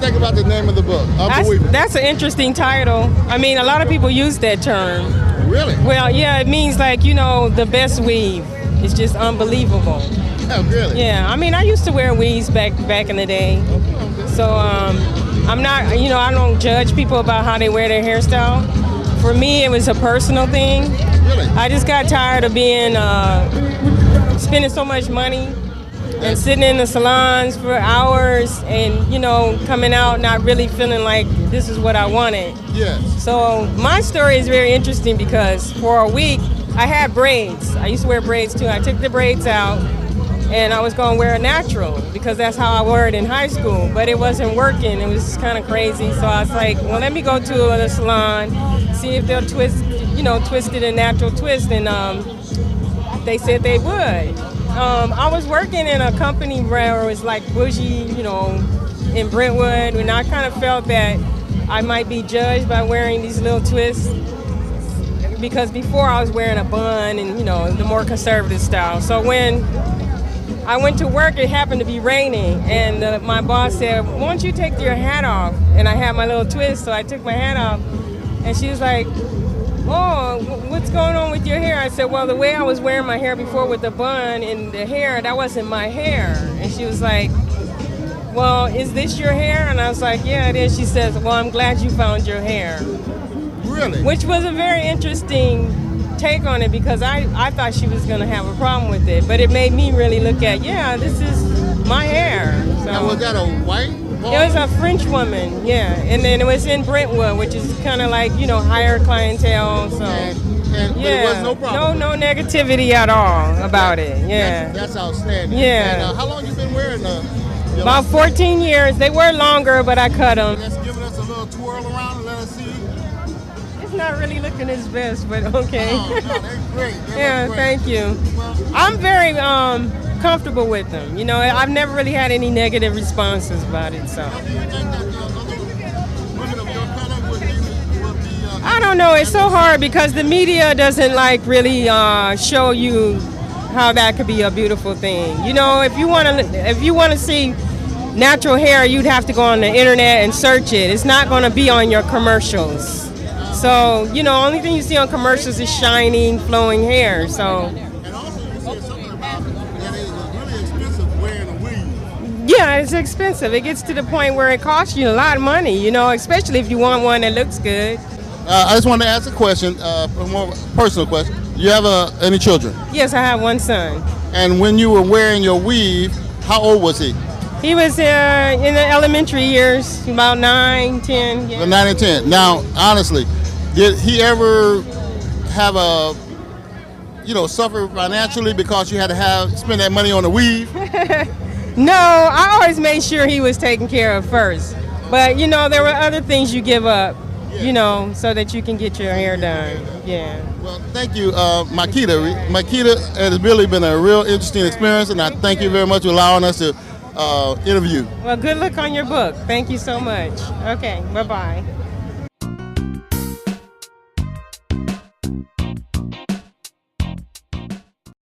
think about the name of the book? UnbeWeavable. That's an interesting title. I mean, a lot of people use that term. Really? Well, yeah, it means like, you know, the best weave. It's just unbelievable. Oh, really? Yeah, I mean, I used to wear weaves back in the day. So I'm not, you know, I don't judge people about how they wear their hairstyle. For me, it was a personal thing. Really? I just got tired of being, spending so much money and sitting in the salons for hours and, you know, coming out not really feeling like this is what I wanted. Yes. So my story is very interesting because for a week, I had braids. I used to wear braids too. I took the braids out and I was going to wear a natural because that's how I wore it in high school, but it wasn't working. It was kind of crazy. So I was like, well, let me go to the salon, see if they'll twist it a natural twist, and they said they would. I was working in a company where it was like bougie, you know, in Brentwood, and I kind of felt that I might be judged by wearing these little twists because before I was wearing a bun and, you know, the more conservative style. So when I went to work, it happened to be raining, and my boss said, why don't you take your hat off? And I had my little twist, so I took my hat off, and she was like, oh, what's going on with your hair? I said, well, the way I was wearing my hair before with the bun and the hair, that wasn't my hair. And she was like, well, is this your hair? And I was like, yeah, it is. She says, well, I'm glad you found your hair. Really? Which was a very interesting take on it because I thought she was going to have a problem with it. But it made me really look at, yeah, this is my hair. So, and was that a white woman? It was a French woman, yeah. And then it was in Brentwood, which is kind of like, you know, higher clientele. So, and yeah, there was no problem? No negativity at all about it, yeah. That's outstanding. Yeah. And how long you been wearing About 14 years. They were longer, but I cut them. Just giving us a little twirl around and let us see. It's not really looking its best, but okay. Oh, no, they're great. Yeah, great. thank you. Well, I'm very comfortable with them. You know, I've never really had any negative responses about it, so. do you think that other women of your color would be I don't know. It's so hard because the media doesn't like really show you how that could be a beautiful thing. You know, if you want to see natural hair, you'd have to go on the internet and search it. It's not going to be on your commercials. So, you know, only thing you see on commercials is shining, flowing hair. So. And also, you said something about that it's really expensive wearing a weave. Yeah, it's expensive. It gets to the point where it costs you a lot of money, you know, especially if you want one that looks good. I just wanted to ask a question, a more personal question. You have any children? Yes, I have one son. And when you were wearing your weave, how old was he? He was in the elementary years, about 9, 10. Yeah. 9 and 10. Now, honestly, did he ever have suffer financially because you had to spend that money on the weave? No, I always made sure he was taken care of first. But, you know, there were other things you give up, you know, so that you can get your hair done. Yeah. Well, thank you, Makita. Makita, it has really been a real interesting experience, and I thank you very much for allowing us to interview. Well, good luck on your book. Thank you so much. Okay, bye-bye.